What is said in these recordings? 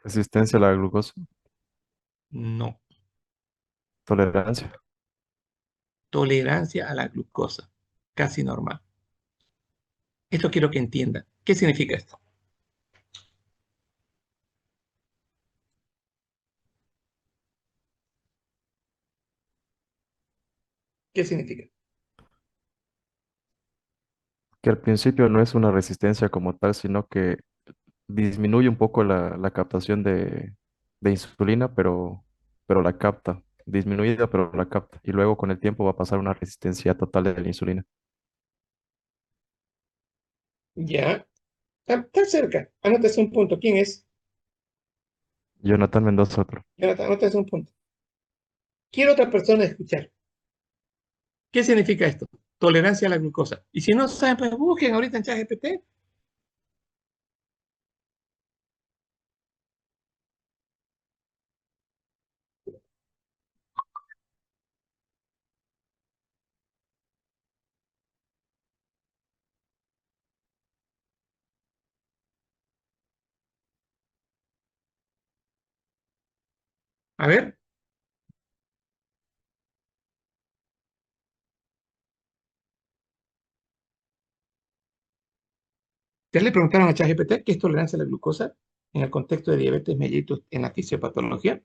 Resistencia a la glucosa, No. tolerancia. Tolerancia a la glucosa. Casi normal. Esto quiero que entiendan. ¿Qué significa esto? ¿Qué significa? Que al principio no es una resistencia como tal, sino que disminuye un poco la captación de insulina, pero la capta. Disminuida, pero la capta. Y luego con el tiempo va a pasar una resistencia total de la insulina. Ya. Está cerca. Anótese un punto. ¿Quién es? Jonathan Mendoza, otro. Jonathan, anótese un punto. Quiero otra persona escuchar. ¿Qué significa esto? Tolerancia a la glucosa. Y si no saben, pues busquen ahorita en ChatGPT. A ver, ¿ya le preguntaron a ChatGPT qué es tolerancia a la glucosa en el contexto de diabetes mellitus en la fisiopatología?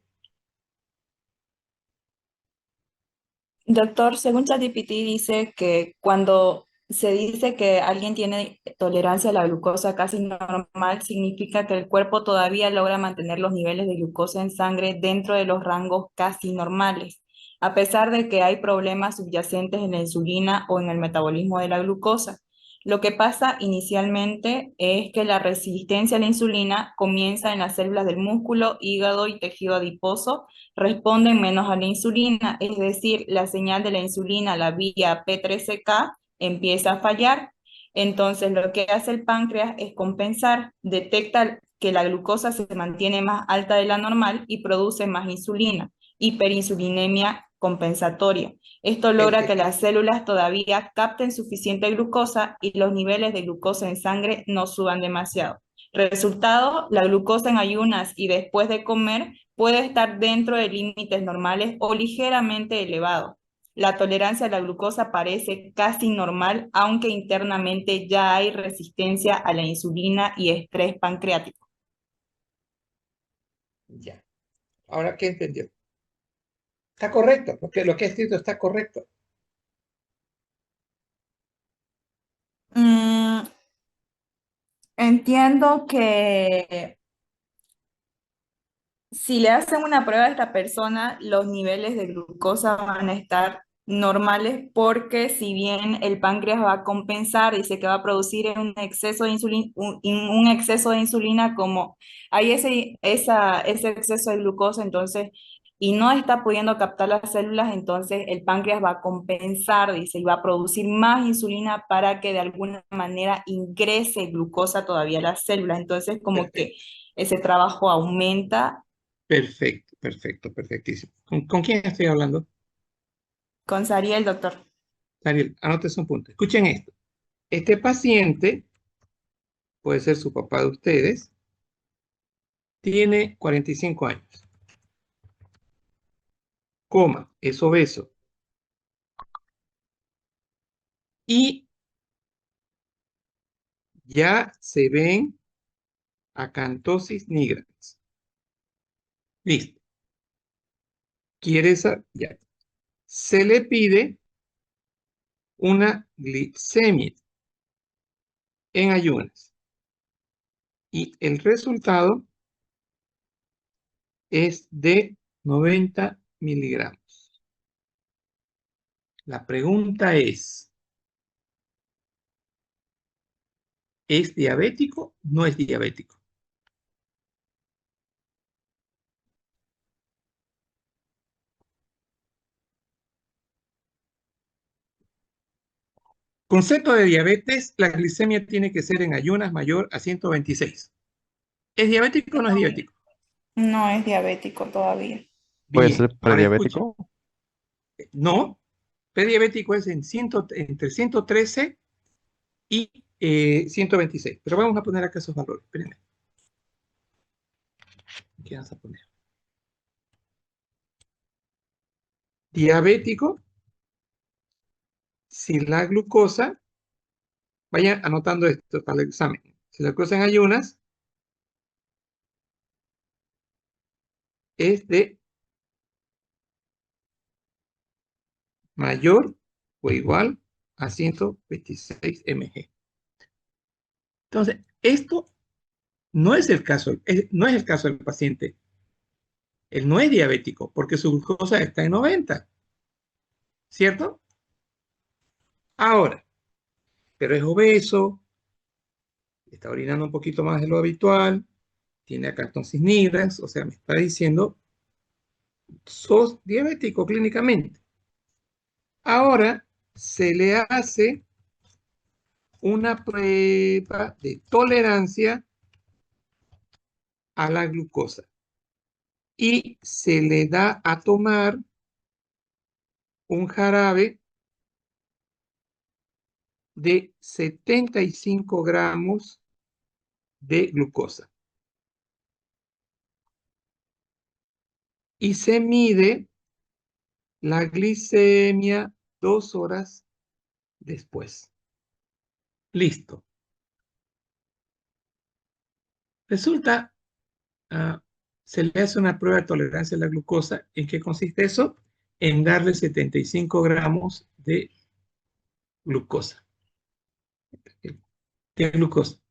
Doctor, según ChatGPT dice que cuando se dice que alguien tiene tolerancia a la glucosa casi normal, significa que el cuerpo todavía logra mantener los niveles de glucosa en sangre dentro de los rangos casi normales, a pesar de que hay problemas subyacentes en la insulina o en el metabolismo de la glucosa. Lo que pasa inicialmente es que la resistencia a la insulina comienza en las células del músculo, hígado y tejido adiposo responden menos a la insulina, es decir, la señal de la insulina, la vía P3CK, empieza a fallar. Entonces, lo que hace el páncreas es compensar, detecta que la glucosa se mantiene más alta de la normal y produce más insulina, hiperinsulinemia compensatoria. Esto logra que Perfecto. las células todavía capten suficiente glucosa y los niveles de glucosa en sangre no suban demasiado. Resultado, la glucosa en ayunas y después de comer puede estar dentro de límites normales o ligeramente elevado. La tolerancia a la glucosa parece casi normal, aunque internamente ya hay resistencia a la insulina y estrés pancreático. Ya. Ahora, ¿qué entendió? Está correcto, porque lo que ha escrito está correcto. Mm, entiendo que si le hacen una prueba a esta persona, los niveles de glucosa van a estar normales porque si bien el páncreas va a compensar, dice que va a producir un exceso de insulina, un exceso de insulina, como hay ese exceso de glucosa, entonces, y no está pudiendo captar las células, entonces el páncreas va a compensar, dice, y va a producir más insulina para que de alguna manera ingrese glucosa todavía a las células. Entonces, como que Perfecto, ese trabajo aumenta. perfecto, perfecto, perfectísimo. ¿Con quién estoy hablando? Con Sariel, doctor. Daniel, anótese un punto. Escuchen esto. Este paciente, puede ser su papá de ustedes, tiene 45 años, coma, es obeso y ya se ven acantosis nigrans. Listo. Quiere esa, ya. Se le pide una glicemia en ayunas y el resultado es de 90 miligramos. La pregunta ¿es diabético? ¿No es diabético? Concepto de diabetes, la glicemia tiene que ser en ayunas mayor a 126. ¿Es diabético o no es diabético? No es diabético todavía. Puede Bien, ser ahora escuchen. prediabético. No, prediabético es entre 113 y 126. Pero vamos a poner acá esos valores. Espérenme. ¿Qué vas a poner? Diabético, si la glucosa, vaya anotando esto para el examen. Si la glucosa en ayunas es de mayor o igual a 126 mg. Entonces, esto no es el caso, no es el caso del paciente. Él no es diabético porque su glucosa está en 90, ¿cierto? Ahora, pero es obeso, está orinando un poquito más de lo habitual, tiene acantosis nigrans, o sea, me está diciendo, sos diabético clínicamente. Ahora se le hace una prueba de tolerancia a la glucosa y se le da a tomar un jarabe de 75 gramos de glucosa y se mide la glicemia 2 horas después. Listo. Resulta, ah, se le hace una prueba de tolerancia a la glucosa. ¿En qué consiste eso? En darle 75 gramos glucosa, de glucosa.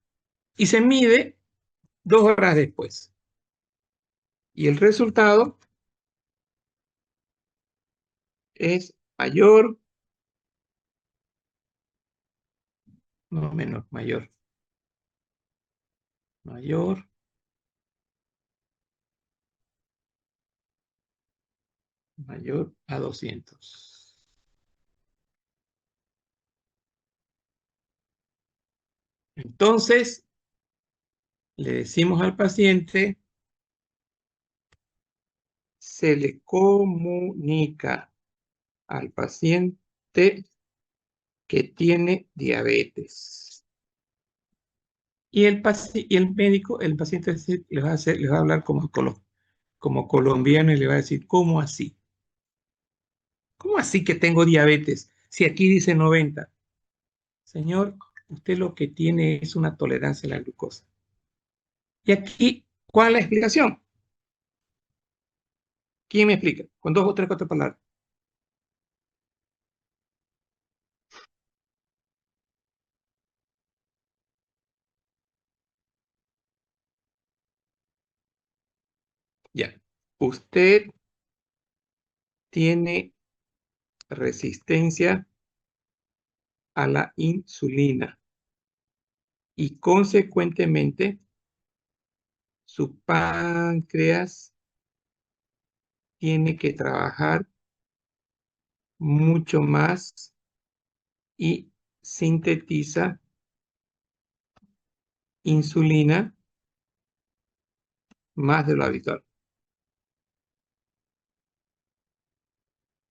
Y se mide 2 horas después. Y el resultado es mayor, no menos, mayor, mayor, mayor a 200. Entonces, le decimos al paciente, se le comunica al paciente que tiene diabetes. Y el médico, el paciente les va a hablar como colombiano y le va a decir, ¿cómo así? ¿Cómo así que tengo diabetes? Si aquí dice 90. Señor, usted lo que tiene es una tolerancia a la glucosa. Y aquí, ¿cuál es la explicación? ¿Quién me explica? Con 2 o 3, 4 palabras. Ya. Usted tiene resistencia a la insulina y consecuentemente su páncreas tiene que trabajar mucho más y sintetiza insulina más de lo habitual.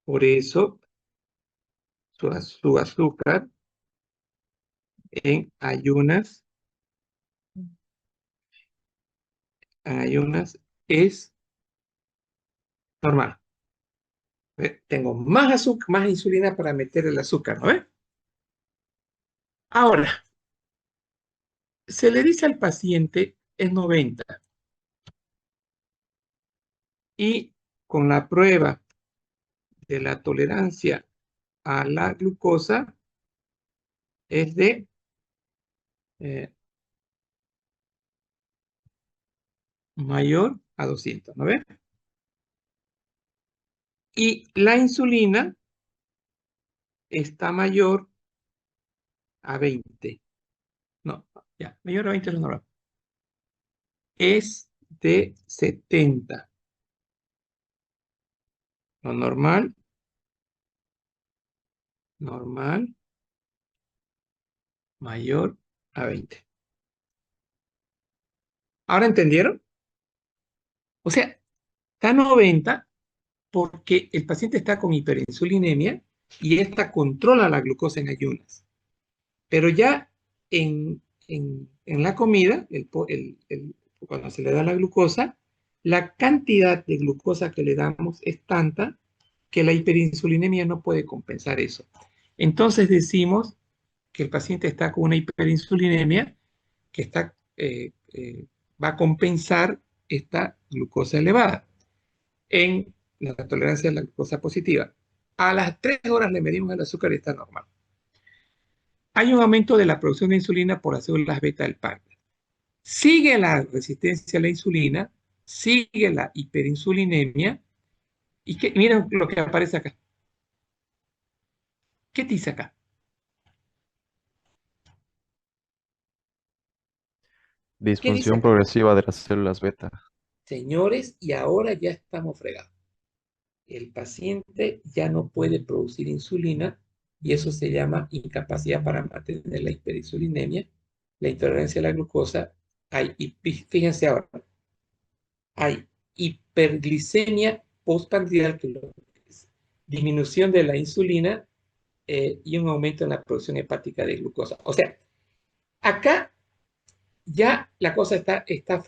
Por eso su azúcar en ayunas es normal. Tengo más azúcar, más insulina para meter el azúcar, ¿no ves? Ahora, se le dice al paciente es 90 y con la prueba de la tolerancia a la glucosa es de mayor a 200, ¿no ves? Y la insulina está mayor a 20. No, ya, mayor a 20 es lo normal. Es de 70. Lo normal, normal, mayor a 20. ¿Ahora entendieron? O sea, está a 90 porque el paciente está con hiperinsulinemia y esta controla la glucosa en ayunas. Pero ya en la comida, cuando se le da la glucosa, la cantidad de glucosa que le damos es tanta que la hiperinsulinemia no puede compensar eso. Entonces decimos que el paciente está con una hiperinsulinemia que va a compensar esta glucosa elevada en la tolerancia a la glucosa positiva. A las 3 horas le medimos el azúcar y está normal. Hay un aumento de la producción de insulina por las células beta del páncreas. Sigue la resistencia a la insulina, sigue la hiperinsulinemia, y miren lo que aparece acá. ¿Qué dice acá? ¿Qué dice Disfunción acá? progresiva de las células beta. Señores, y ahora ya estamos fregados. El paciente ya no puede producir insulina y eso se llama incapacidad para mantener la hiperinsulinemia, la intolerancia a la glucosa. Fíjense ahora, hay hiperglicemia postprandial, que es disminución de la insulina y un aumento en la producción hepática de glucosa. O sea, acá ya la cosa está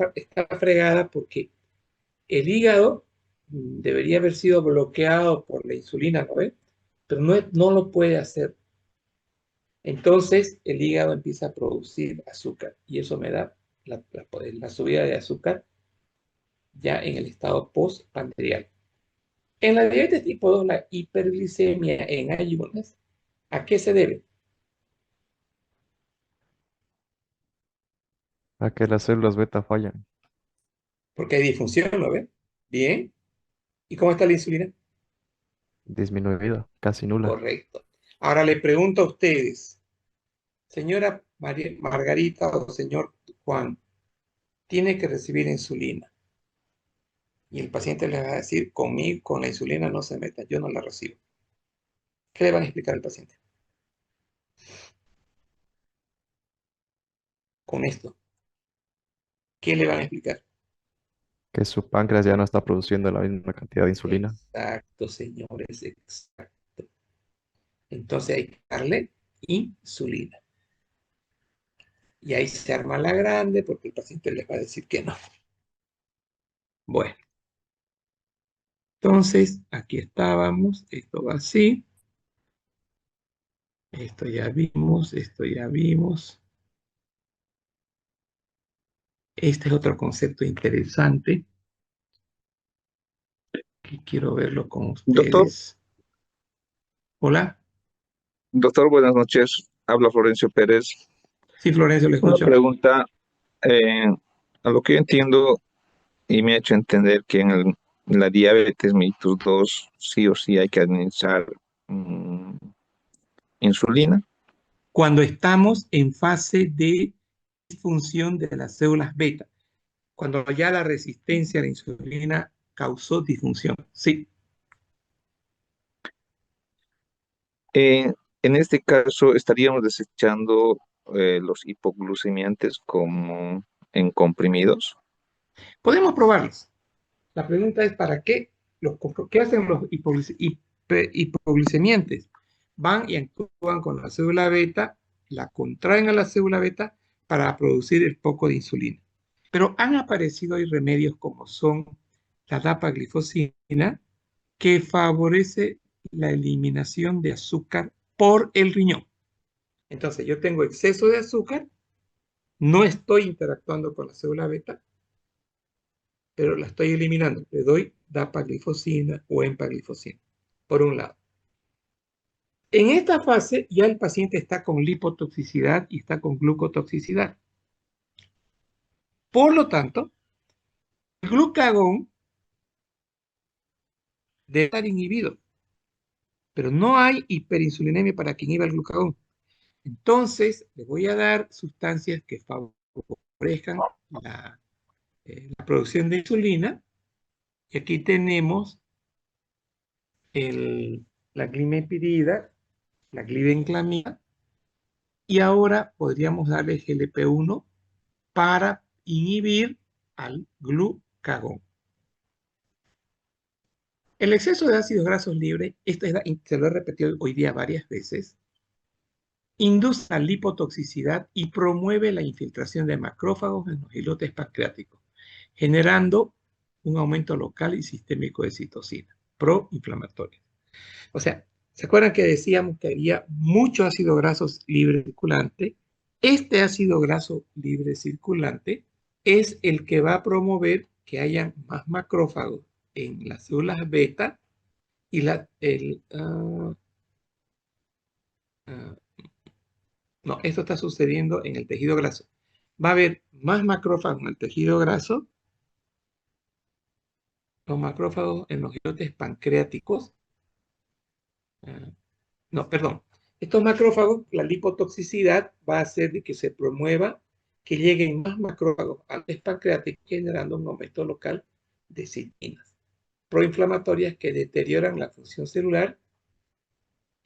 fregada porque el hígado debería haber sido bloqueado por la insulina, ¿no ve? Pero no lo puede hacer. Entonces el hígado empieza a producir azúcar y eso me da la subida de azúcar ya en el estado postprandial. En la diabetes tipo 2, la hiperglicemia en ayunas, ¿a qué se debe? A que las células beta fallan. Porque hay disfunción, ¿no ve? Bien. ¿Y cómo está la insulina? Disminuida, casi nula. Correcto. Ahora le pregunto a ustedes, señora Margarita o señor Juan, tiene que recibir insulina. Y el paciente le va a decir, conmigo, con la insulina no se meta, yo no la recibo. ¿Qué le van a explicar al paciente con esto? ¿Qué le van a explicar? Que su páncreas ya no está produciendo la misma cantidad de insulina. Exacto, señores, exacto. Entonces hay que darle insulina. Y ahí se arma la grande porque el paciente le va a decir que no. Bueno, entonces aquí estábamos, esto va así, esto ya vimos, esto ya vimos. Este es otro concepto interesante que quiero verlo con Doctor, ustedes. Hola, doctor, buenas noches. Habla Florencio Pérez. sí, Florencio, le Una escucho. pregunta, eh, a lo que yo entiendo y me ha hecho entender que en la diabetes mellitus 2 sí o sí hay que administrar insulina. Cuando estamos en fase de disfunción de las células beta, cuando ya la resistencia a la insulina causó disfunción. Sí, Eh, en este caso estaríamos desechando los hipoglucemiantes como en comprimidos. podemos probarlos. La pregunta es, ¿para qué? ¿Qué hacen los hipoglucemiantes? Van y actúan con la célula beta, la contraen a la célula beta para producir el poco de insulina. Pero han aparecido hoy remedios como son la dapaglifosina, que favorece la eliminación de azúcar por el riñón. Entonces, yo tengo exceso de azúcar, no estoy interactuando con la célula beta, pero la estoy eliminando. Le doy dapaglifosina o empaglifosina, por un lado. En esta fase ya el paciente está con lipotoxicidad y está con glucotoxicidad. Por lo tanto, el glucagón debe estar inhibido, pero no hay hiperinsulinemia para que inhiba el glucagón. Entonces, le voy a dar sustancias que favorezcan la producción de insulina. Y aquí tenemos la glimepirida, la glibenclamida, y ahora podríamos darle GLP-1 para inhibir al glucagón. El exceso de ácidos grasos libres, se lo he repetido hoy día varias veces, induce la lipotoxicidad y promueve la infiltración de macrófagos en los islotes pancreáticos, generando un aumento local y sistémico de citocina, proinflamatoria. O sea, ¿se acuerdan que decíamos que había mucho ácido graso libre circulante? Este ácido graso libre circulante es el que va a promover que hayan más macrófagos en las células beta y no, esto está sucediendo en el tejido graso. Va a haber más macrófagos en el tejido graso, los macrófagos en los islotes pancreáticos. No, perdón. Estos macrófagos, la lipotoxicidad va a hacer de que se promueva que lleguen más macrófagos al test pancreático, generando un aumento local de citoquinas proinflamatorias que deterioran la función celular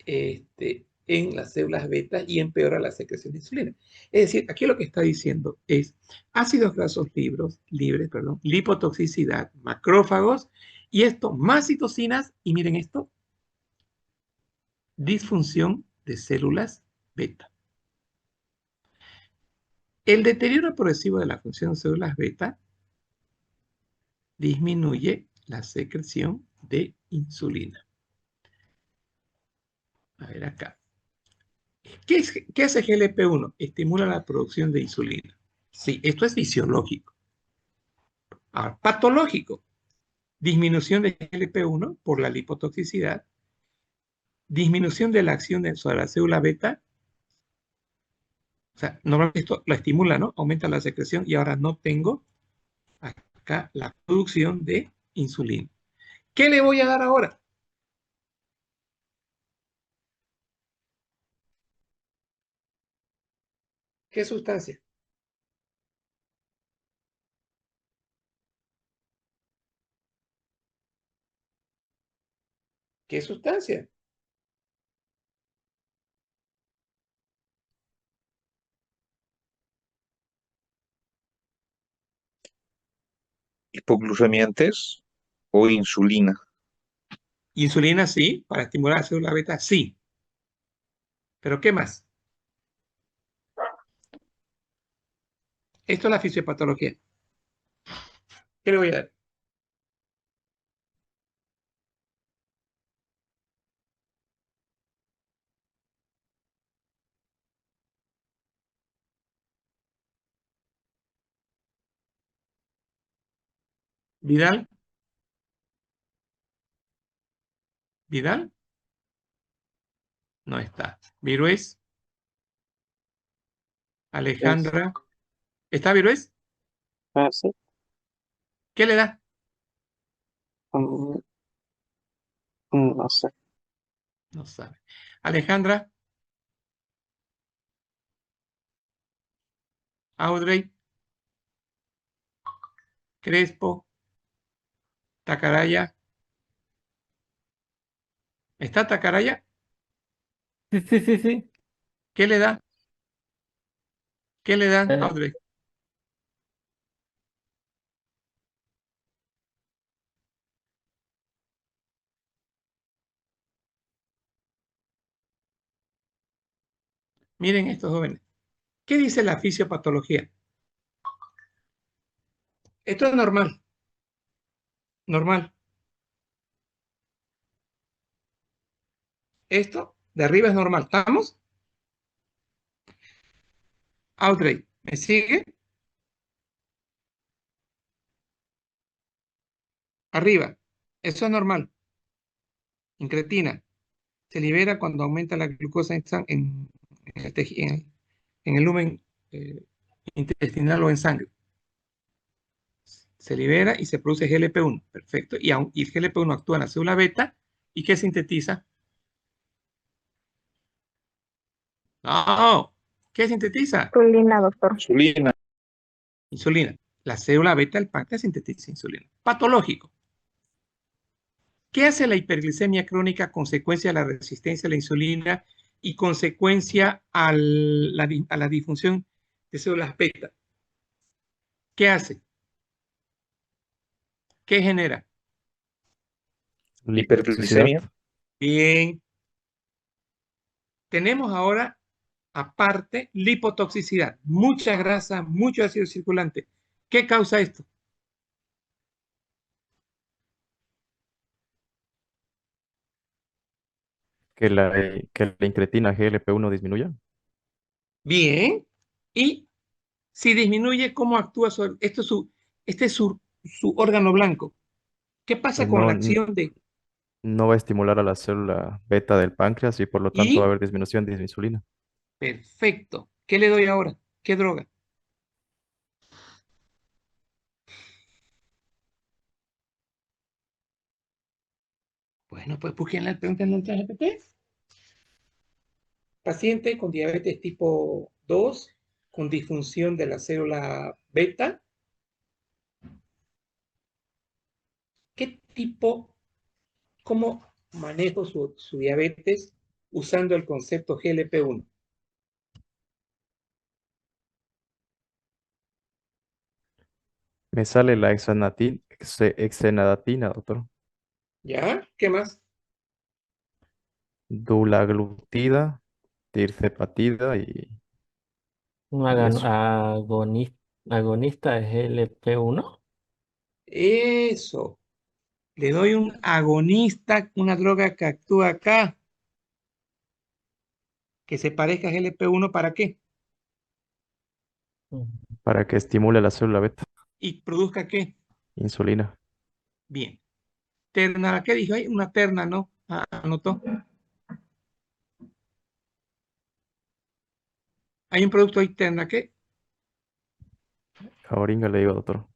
en las células beta y empeora la secreción de insulina. Es decir, aquí lo que está diciendo es ácidos grasos libres, lipotoxicidad, macrófagos, y esto más citocinas, y miren esto, disfunción de células beta. El deterioro progresivo de la función de células beta disminuye la secreción de insulina. A ver acá. ¿Qué hace GLP-1? Estimula la producción de insulina. Sí, esto es fisiológico. Ahora, patológico. Disminución de GLP-1 por la lipotoxicidad. Disminución de la acción sobre la célula beta. O sea, normalmente esto la estimula, ¿no? Aumenta la secreción y ahora no tengo acá la producción de insulina. ¿Qué le voy a dar ahora? ¿Qué sustancia? ¿Qué sustancia? Hipoglucemiantes o insulina. Insulina sí, para estimular la célula beta sí. ¿Pero qué más? Esto es la fisiopatología. ¿Qué le voy a dar? ¿Vidal? ¿Vidal? No está. ¿Virués? Es, ¿Alejandra? ¿Está Virués? sí, ¿Qué le da? mm, no sé. No sabe. ¿Alejandra? ¿Audrey? ¿Crespo? ¿Tacaraya? ¿Está Tacaraya? Sí, sí, sí, sí. ¿Qué le da? ¿Qué le dan, Eh, Audrey? Miren estos jóvenes. ¿Qué dice la fisiopatología? Esto es normal. Normal. Esto de arriba es normal. ¿Estamos? Audrey, ¿me sigue? Arriba. Eso es normal. Incretina. Se libera cuando aumenta la glucosa en el, en el lumen intestinal o en sangre. Se libera y se produce GLP-1. Perfecto. Y el GLP-1 actúa en la célula beta. ¿Y qué sintetiza? No. ¿Qué sintetiza? Insulina, doctor. Insulina. Insulina. La célula beta del páncreas sintetiza insulina. Patológico. ¿Qué hace la hiperglicemia crónica a consecuencia de la resistencia a la insulina y consecuencia a la disfunción de células beta? ¿Qué hace? ¿Qué genera? Lipotoxicidad. Hiperglicemia. Bien. Tenemos ahora, aparte, lipotoxicidad. Mucha grasa, mucho ácido circulante. ¿Qué causa esto? que la incretina GLP-1 disminuya. Bien. Y si disminuye, ¿cómo actúa este es su órgano blanco? ¿Qué pasa con No, la acción de... no va a estimular a la célula beta del páncreas y por lo tanto va a Y, haber disminución de insulina. perfecto. ¿Qué le doy ahora? ¿Qué droga? Bueno, pues búsquenla, pregúntenle al ChatGPT. Paciente con diabetes tipo 2, con disfunción de la célula beta. ¿Qué tipo, cómo manejo su diabetes usando el concepto GLP-1? Me sale la exenadatina, doctor. ¿Ya? ¿Qué más? Dulaglutida, tirzepatida Un y eso. agonista es LP1. Eso. Le doy un agonista, una droga que actúa acá, que se parezca a GLP-1, ¿para qué? Para que estimule la célula beta, ¿Y produzca qué? insulina. Bien. Terna, ¿qué dijo ahí? Una terna, ¿no? Ah, anotó. Hay un producto ahí, terna, ¿qué? Ahorita le digo, doctor.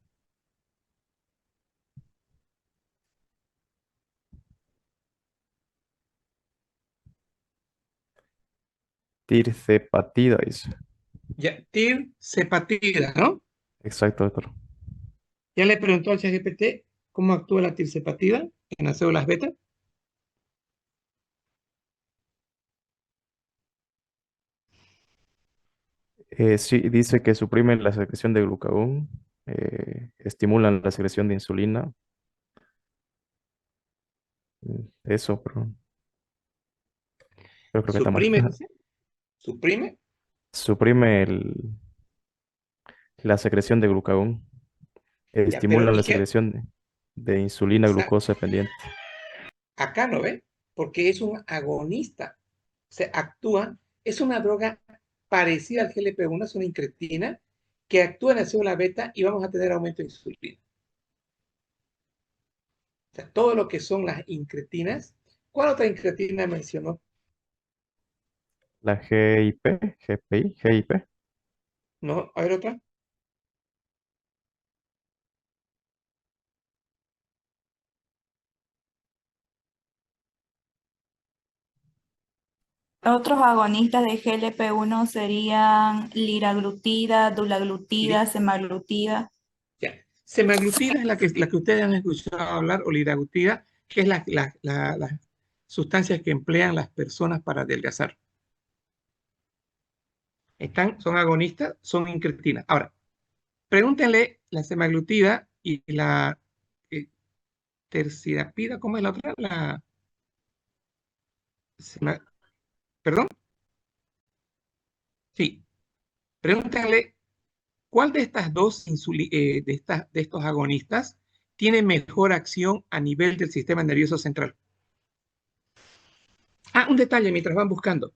Tirzepatida, dice. Ya, tirzepatida, ¿no? Exacto, doctor. Ya le preguntó al ChatGPT cómo actúa la tirzepatida en las células beta. Sí, dice que suprimen la secreción de glucagón, estimulan la secreción de insulina. Eso, pero creo que está mal. Suprime, dice. Suprime. Suprime la secreción de glucagón, Ya, pero estimulan ¿y la qué? secreción de insulina Esa- glucosa dependiente. Acá no ve, porque es un agonista. Se actúa, es una droga parecida al GLP-1, es una incretina que actúa en la célula beta y vamos a tener aumento de insulina. O sea, todo lo que son las incretinas. ¿Cuál otra incretina mencionó? La GIP, GPI, GIP. ¿No? A ver otra. Otros agonistas de GLP-1 serían liraglutida, dulaglutida, Li- semaglutida. ya. Semaglutida es la que ustedes han escuchado hablar, o liraglutida, que es las sustancias que emplean las personas para adelgazar. Son agonistas, son incretinas. Ahora, pregúntenle la semaglutida y la eh, tercidapida, ¿cómo es la otra? Sema- ¿Perdón? Sí. Pregúntenle cuál de estas de estos agonistas tiene mejor acción a nivel del sistema nervioso central. Ah, un detalle mientras van buscando.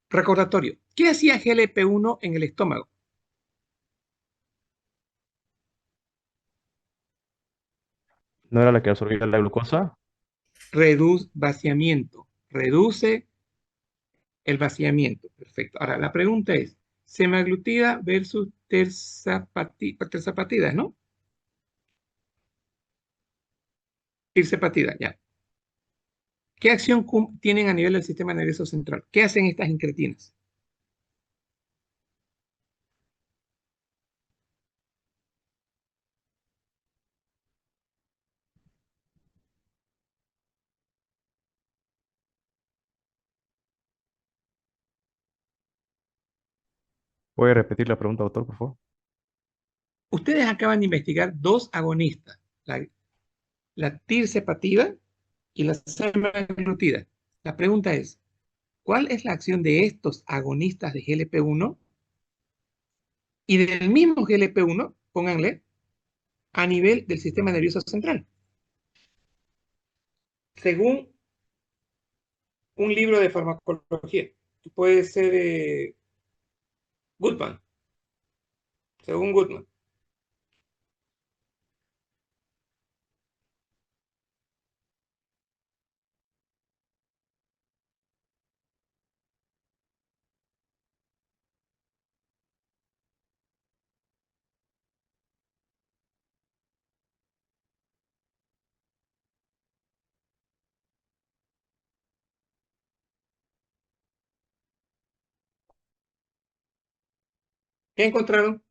Recordatorio. ¿Qué hacía GLP-1 en el estómago? ¿No era la que absorbía la glucosa? Reduce vaciamiento. Reduce el vaciamiento. Perfecto. Ahora, la pregunta es, semaglutida versus terzapatida, ¿no? Tirzepatida, ya. ¿Qué acción tienen a nivel del sistema nervioso central? ¿Qué hacen estas incretinas? ¿Puede repetir la pregunta, doctor, por favor? Ustedes acaban de investigar dos agonistas, la tirzepatida y la semaglutida. La pregunta es, ¿cuál es la acción de estos agonistas de GLP-1 y del mismo GLP-1, pónganle, a nivel del sistema nervioso central? Según un libro de farmacología. Puede ser Goodman, según Goodman. ¿Qué encontraron?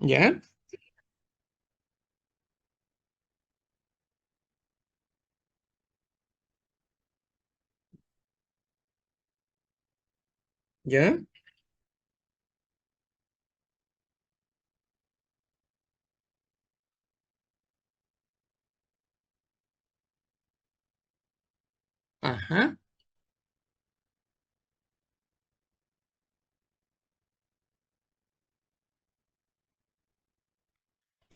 ¿Ya? ¿Ya? Ajá.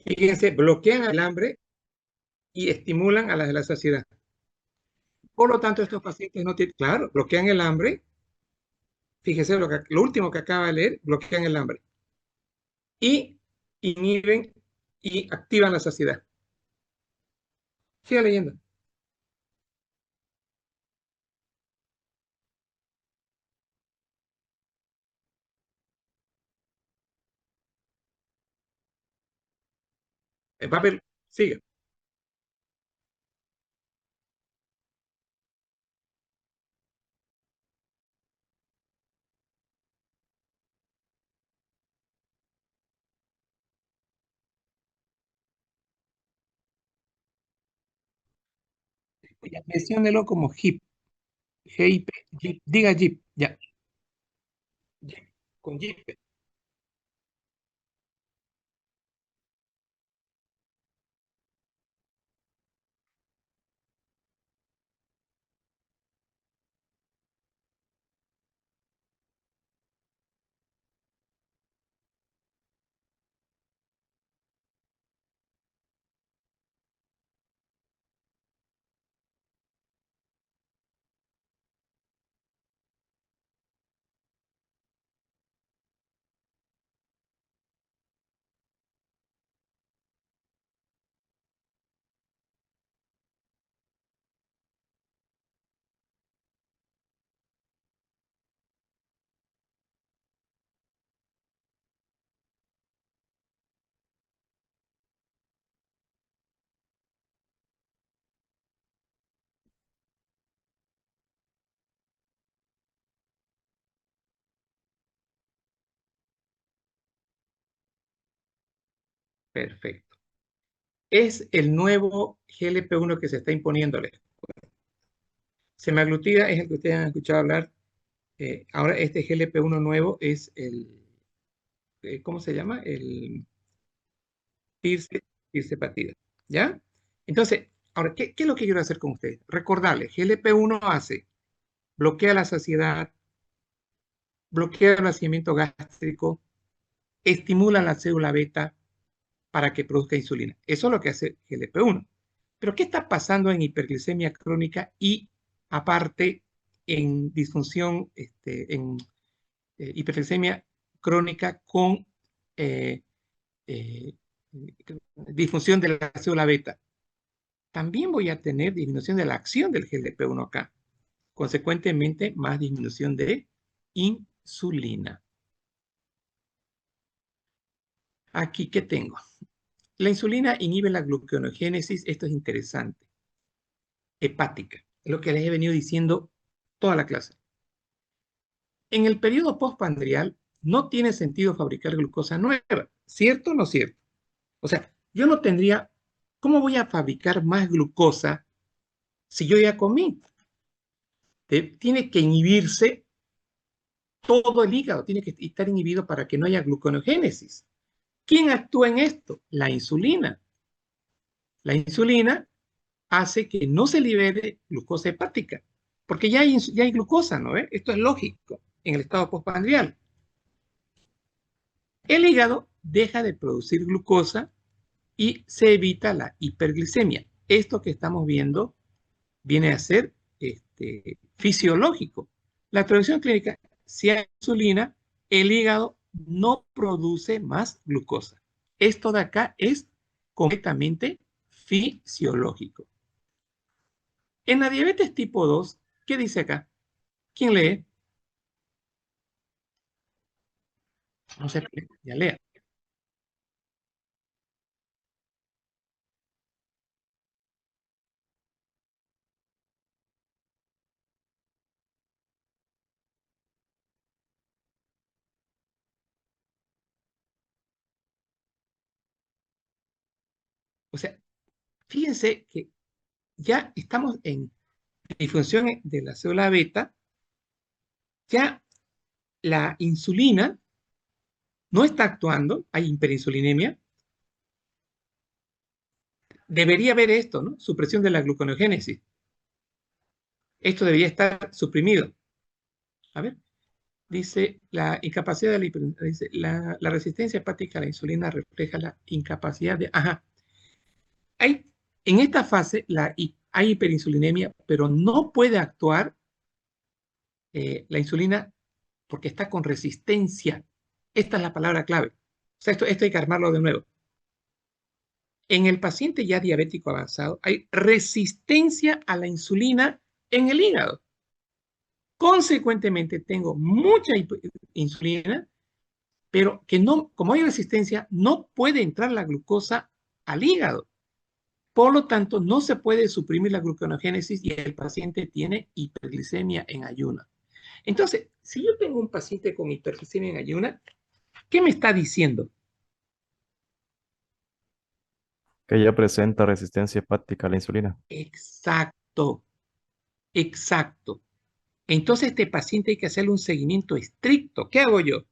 Fíjense, bloquean el hambre y estimulan a las de la saciedad. Por lo tanto, estos pacientes no tienen, claro, bloquean el hambre. Fíjese lo último que acaba de leer, bloquean el hambre. Y inhiben y activan la saciedad. Siga leyendo. El papel, sigue. Ya, menciónelo como HIP. GIP, JIP, diga JIP, ya. JIP, con JIP. Perfecto. Es el nuevo GLP-1 que se está imponiéndole. Semaglutida es el que ustedes han escuchado hablar. Ahora este GLP-1 nuevo es ¿cómo se llama? El tirzepatida. ¿Ya? Entonces, ahora, ¿qué es lo que quiero hacer con ustedes? Recordarles, GLP-1 hace, bloquea la saciedad, bloquea el vaciamiento gástrico, estimula la célula beta para que produzca insulina. Eso es lo que hace GLP-1. Pero ¿qué está pasando en hiperglicemia crónica y aparte en disfunción, en hiperglicemia crónica con eh, eh, disfunción de la célula beta? También voy a tener disminución de la acción del GLP-1 acá. Consecuentemente, más disminución de insulina. Aquí, ¿qué tengo? La insulina inhibe la gluconeogénesis, esto es interesante, hepática, es lo que les he venido diciendo toda la clase. En el periodo postprandial no tiene sentido fabricar glucosa nueva, ¿Cierto o no cierto? O sea, yo no tendría, ¿cómo voy a fabricar más glucosa si yo ya comí? Tiene que inhibirse todo el hígado, tiene que estar inhibido para que no haya gluconeogénesis. ¿Quién actúa en esto? La insulina. La insulina hace que no se libere glucosa hepática, porque ya hay glucosa, ¿no? Esto es lógico en el estado postprandial. El hígado deja de producir glucosa y se evita la hiperglicemia. Esto que estamos viendo viene a ser fisiológico. La traducción clínica, si hay insulina, el hígado no produce más glucosa. Esto de acá es completamente fisiológico. En la diabetes tipo 2, ¿qué dice acá? ¿Quién lee? No sé, ya lea. O sea, fíjense que ya estamos en disfunción de la célula beta, ya la insulina no está actuando, hay hiperinsulinemia. Debería haber esto, ¿no? Supresión de la gluconeogénesis. Esto debería estar suprimido. A ver, dice la incapacidad de la, dice, la resistencia hepática a la insulina refleja la incapacidad de... Ajá. Hay, en esta fase hay hiperinsulinemia, pero no puede actuar la insulina porque está con resistencia. Esta es la palabra clave. O sea, esto hay que armarlo de nuevo. En el paciente ya diabético avanzado hay resistencia a la insulina en el hígado. Consecuentemente, tengo mucha insulina, pero que no, como hay resistencia, no puede entrar la glucosa al hígado. Por lo tanto, no se puede suprimir la gluconeogénesis y el paciente tiene hiperglicemia en ayuna. Entonces, si yo tengo un paciente con hiperglicemia en ayuna, ¿qué me está diciendo? Que ya presenta resistencia hepática a la insulina. Exacto, exacto. Entonces, este paciente hay que hacerle un seguimiento estricto. ¿Qué hago yo?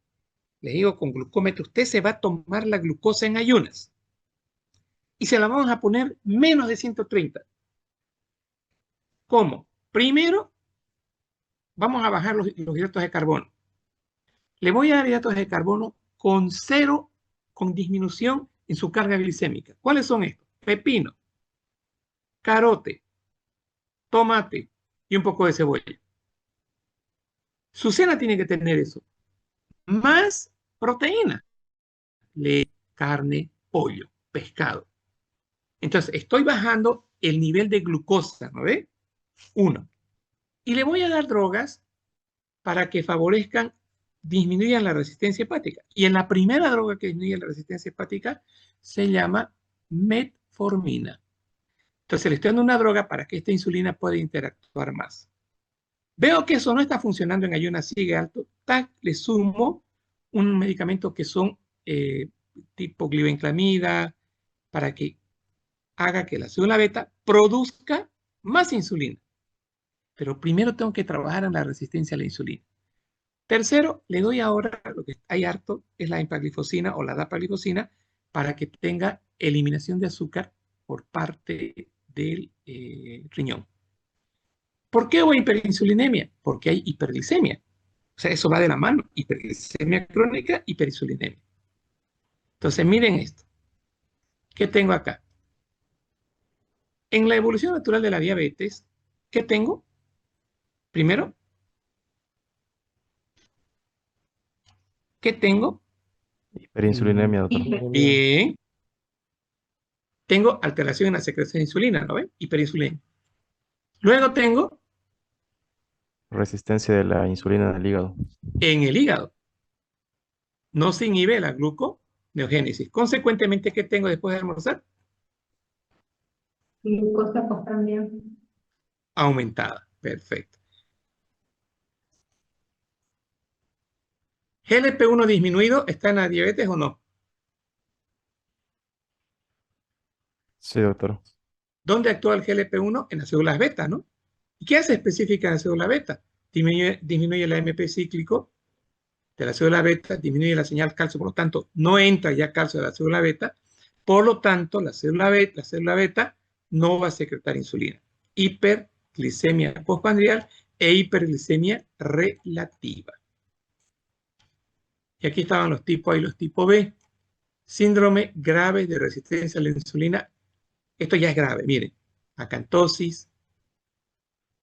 Le digo con glucómetro, usted se va a tomar la glucosa en ayunas y se la vamos a poner menos de 130. ¿Cómo? Primero, vamos a bajar los hidratos de carbono. Le voy a dar hidratos de carbono con cero, con disminución en su carga glicémica. ¿Cuáles son estos? Pepino, carote, tomate y un poco de cebolla. Su cena tiene que tener eso. Más proteína. Leche, carne, pollo, pescado. Entonces, estoy bajando el nivel de glucosa, ¿no ve? Uno. Y le voy a dar drogas para que favorezcan, disminuyan la resistencia hepática. Y en la primera droga que disminuye la resistencia hepática se llama metformina. Entonces le estoy dando una droga para que esta insulina pueda interactuar más. Veo que eso no está funcionando en ayunas, sigue alto, tac, le sumo un medicamento que son tipo glibenclamida para que haga que la célula beta produzca más insulina. Pero primero tengo que trabajar en la resistencia a la insulina. Tercero, le doy ahora, lo que hay harto, es la empaglifosina o la dapaglifosina para que tenga eliminación de azúcar por parte del riñón. ¿Por qué hubo hiperinsulinemia? Porque hay hiperglicemia. O sea, eso va de la mano. Hiperglicemia crónica, hiperinsulinemia. Entonces, miren esto. ¿Qué tengo acá? En la evolución natural de la diabetes, ¿qué tengo? Primero, ¿qué tengo? Hiperinsulinemia, doctor. Insulinemia. Bien. Tengo alteración en la secreción de insulina, ¿no ven? Hiperinsulinemia. Luego tengo Resistencia de la insulina en el hígado. en el hígado. No se inhibe la gluconeogénesis. Consecuentemente, ¿qué tengo después de almorzar? Glucosa postprandial. Aumentada. Perfecto. ¿GLP-1 disminuido está en la diabetes o no? Sí, doctor. ¿Dónde actúa el GLP-1? En las células beta, ¿no? ¿Y qué hace específica en la célula beta? Disminuye el AMP cíclico de la célula beta, disminuye la señal calcio, por lo tanto, no entra ya calcio a la célula beta, por lo tanto, la célula beta no va a secretar insulina. Hiperglicemia postprandial e hiperglicemia relativa. Y aquí estaban los tipos A y los tipos B. Síndrome grave de resistencia a la insulina. Esto ya es grave, miren. Acantosis,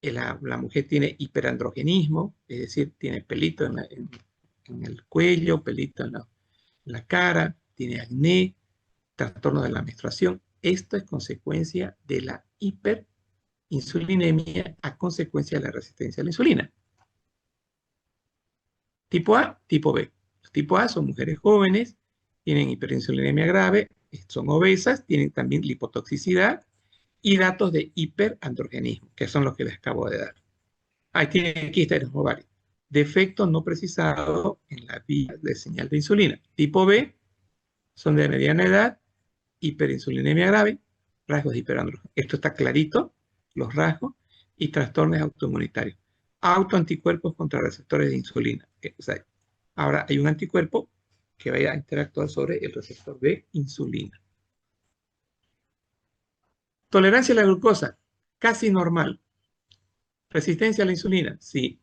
la mujer tiene hiperandrogenismo, es decir, tiene pelito en el cuello, pelito en la cara, tiene acné, trastorno de la menstruación. Esto es consecuencia de la hiperinsulinemia a consecuencia de la resistencia a la insulina. Tipo A, tipo B. Los tipo A son mujeres jóvenes, tienen hiperinsulinemia grave, son obesas, tienen también lipotoxicidad y datos de hiperandrogenismo, que son los que les acabo de dar. Ahí tienen quistes en los ovarios. Defecto no precisado en la vía de señal de insulina. Tipo B son de mediana edad, hiperinsulinemia grave, rasgos de hiperandrogenismo. Esto está clarito, los rasgos, y trastornos autoinmunitarios. Autoanticuerpos contra receptores de insulina. O sea, ahora hay un anticuerpo que va a interactuar sobre el receptor de insulina. Tolerancia a la glucosa, casi normal. Resistencia a la insulina, sí.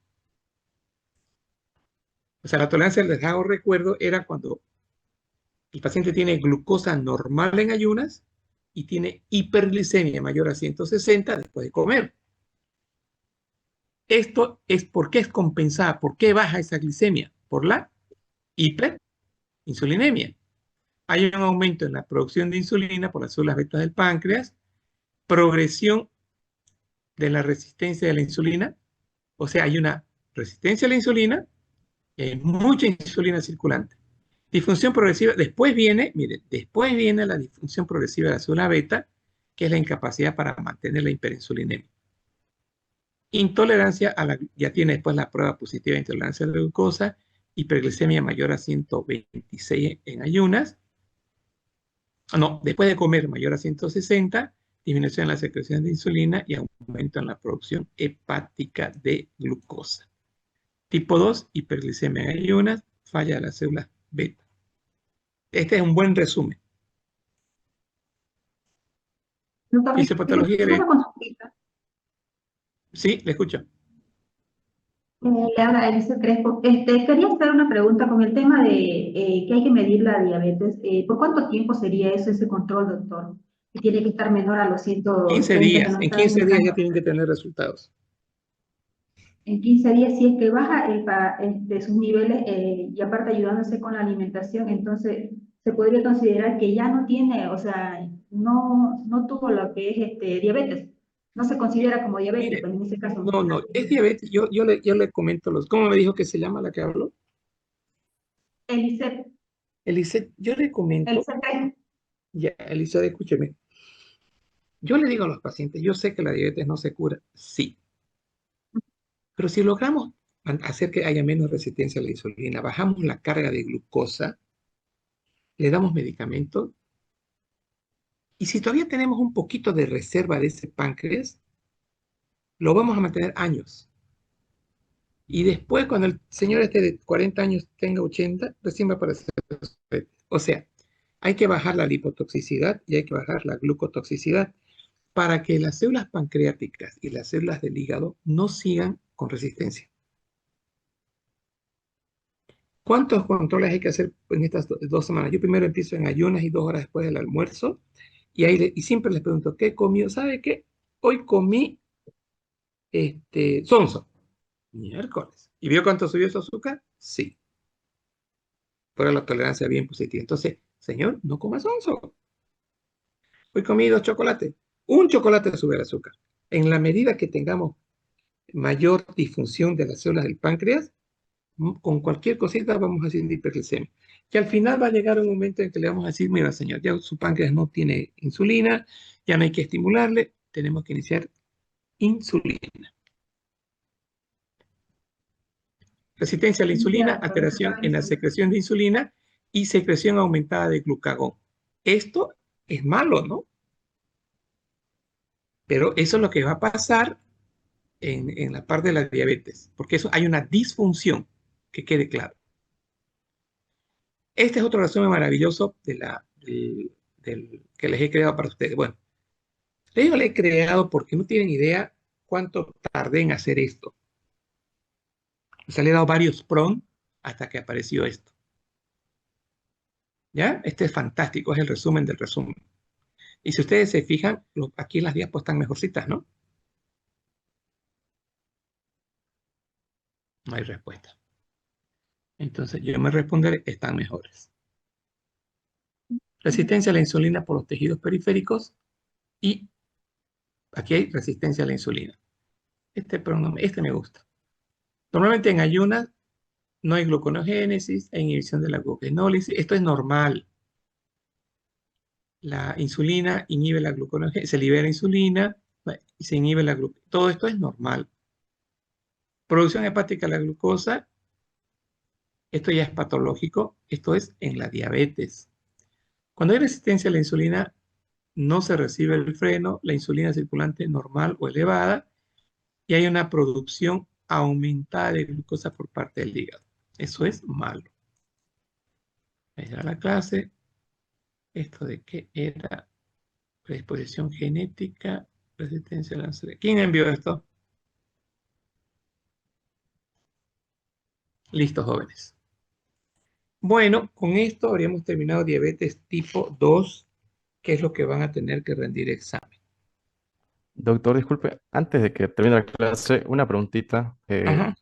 O sea, la tolerancia, les hago recuerdo, era cuando el paciente tiene glucosa normal en ayunas y tiene hiperglicemia mayor a 160 después de comer. Esto es porque es compensada. ¿Por qué baja esa glicemia? Por la hiperinsulinemia. Hay un aumento en la producción de insulina por las células betas del páncreas, progresión de la resistencia de la insulina, o sea, hay una resistencia a la insulina, mucha insulina circulante. Disfunción progresiva, después viene, mire, después viene la disfunción progresiva de la célula beta, que es la incapacidad para mantener la hiperinsulinemia. Intolerancia a la, ya tiene después la prueba positiva de intolerancia a la glucosa, hiperglicemia mayor a 126 en ayunas, no, después de comer mayor a 160, disminución en la secreción de insulina y aumento en la producción hepática de glucosa. Tipo 2, hiperglicemia en ayunas, falla de las células beta. Este es un buen resumen. Doctor, Fisiopatología una de... consultita. Sí, le escucho. Le habla Elisa Crespo. Quería hacer una pregunta con el tema de que hay que medir la diabetes. ¿Por cuánto tiempo sería eso, ese control, doctor? Que tiene que estar menor a los 15 130 que días. nos En está 15 días ya indicando. tienen que tener resultados. En 15 días, si es que baja de sus niveles y aparte ayudándose con la alimentación, entonces se podría considerar que ya no tiene, o sea, no tuvo lo que es diabetes. No se considera como diabético Mire, en ese caso. no, es diabetes. Yo le comento ¿cómo me dijo que se llama la que habló? Elisette, Elise, yo le comento, Elisette Crespo. ya, Elise, escúcheme. Yo le digo a los pacientes, yo sé que la diabetes no se cura, sí, pero si logramos hacer que haya menos resistencia a la insulina, bajamos la carga de glucosa, le damos medicamentos, y si todavía tenemos un poquito de reserva de ese páncreas, lo vamos a mantener años. Y después, cuando el señor este de 40 años tenga 80, recién va a aparecer. O sea, hay que bajar la lipotoxicidad y hay que bajar la glucotoxicidad para que las células pancreáticas y las células del hígado no sigan con resistencia. ¿Cuántos controles hay que hacer en estas 2 semanas? Yo primero empiezo en ayunas y 2 horas después del almuerzo. Y siempre les pregunto, ¿qué comió? ¿Sabe qué? Hoy comí sonso. Miércoles. ¿Y vio cuánto subió su azúcar? Sí. Fuera la tolerancia bien positiva. Entonces, señor, no coma sonso. Hoy comí 2 chocolates. Un chocolate sube el azúcar. En la medida que tengamos mayor disfunción de las células del páncreas, con cualquier cosita vamos haciendo hiperglicemia. Que al final va a llegar un momento en que le vamos a decir, mira, señor, ya su páncreas no tiene insulina, ya no hay que estimularle, tenemos que iniciar insulina. Resistencia a la insulina, Ya, doctor, alteración en la secreción de insulina y secreción aumentada de glucagón. Esto es malo, ¿no? Pero eso es lo que va a pasar en la parte de la diabetes, porque eso hay una disfunción, que quede claro. Este es otro resumen maravilloso que les he creado para ustedes. Bueno, les digo, le he creado porque no tienen idea cuánto tardé en hacer esto. O sea, le he dado varios prompts hasta que apareció esto. ¿Ya? Este es fantástico, es el resumen del resumen. Y si ustedes se fijan, aquí las diapos están mejorcitas, ¿no? No hay respuesta. Entonces, yo me responderé, están mejores. Resistencia a la insulina por los tejidos periféricos y aquí hay resistencia a la insulina. Este me gusta. Normalmente en ayunas no hay gluconeogénesis e inhibición de la glucogenólisis. Esto es normal. La insulina inhibe la gluconeogénesis, se libera insulina y se inhibe la glucosa. Todo esto es normal. Producción hepática de la glucosa, esto ya es patológico. Esto es en la diabetes. Cuando hay resistencia a la insulina, no se recibe el freno, la insulina circulante normal o elevada, y hay una producción aumentada de glucosa por parte del hígado. Eso es malo. Ahí era la clase. ¿Esto de qué era? Predisposición genética, resistencia a la insulina. ¿Quién envió esto? Listo, jóvenes. Bueno, con esto habríamos terminado diabetes tipo 2, que es lo que van a tener que rendir examen. Doctor, disculpe, antes de que termine la clase, una preguntita. Ajá.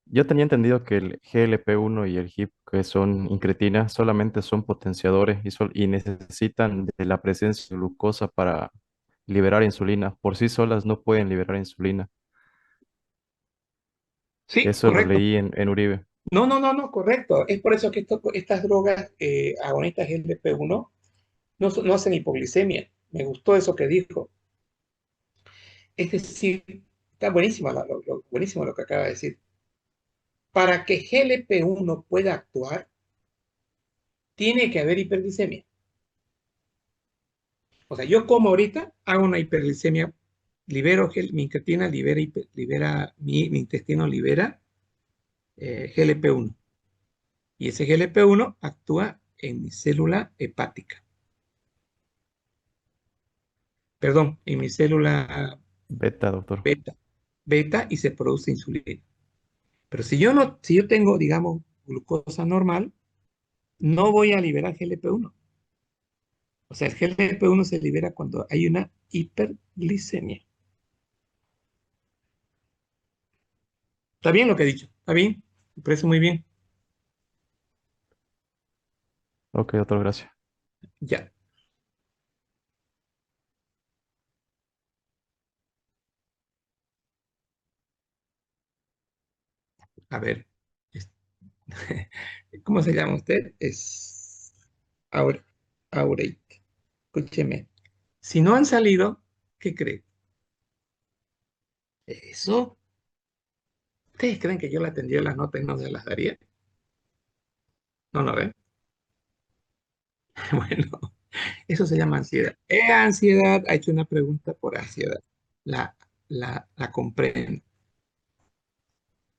Yo tenía entendido que el GLP-1 y el GIP, que son incretinas, solamente son potenciadores y necesitan de la presencia de glucosa para liberar insulina. Por sí solas no pueden liberar insulina. Sí, Eso lo correcto. leí en Uribe. No, no, no, no, correcto. Es por eso que estas drogas agonistas GLP-1 no hacen hipoglicemia. Me gustó eso que dijo. Es decir, está buenísimo buenísimo lo que acaba de decir. Para que GLP-1 pueda actuar, tiene que haber hiperglicemia. O sea, yo como ahorita, hago una hiperglicemia, mi incretina mi intestino libera GLP-1. Y ese GLP-1 actúa en mi célula hepática. Perdón, en mi célula Beta, doctor. beta. Beta y se produce insulina. Pero si yo tengo, digamos, glucosa normal, no voy a liberar GLP-1. O sea, el GLP-1 se libera cuando hay una hiperglicemia. ¿Está bien lo que he dicho? ¿Está bien? Me parece muy bien. Ok, doctor, gracias. Ya. A ver. es- ¿Cómo se llama usted? Es Aure, Aureit. Escúcheme. Si no han salido, ¿qué cree? Eso. ¿Ustedes creen que yo la tendría las notas y no se las daría? No, no, ¿ven? Bueno, eso se llama ansiedad. Ansiedad, ha hecho una pregunta por ansiedad. La, la comprendo.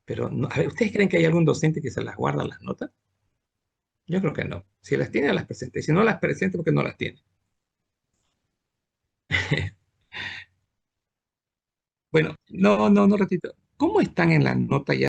Pero, a ver, ¿ustedes creen que hay algún docente que se las guarda las notas? Yo creo que no. Si las tiene, las presenta. Y si no las presenta, porque no las tiene. Bueno, no, ratito. ¿Cómo están en la nota ya?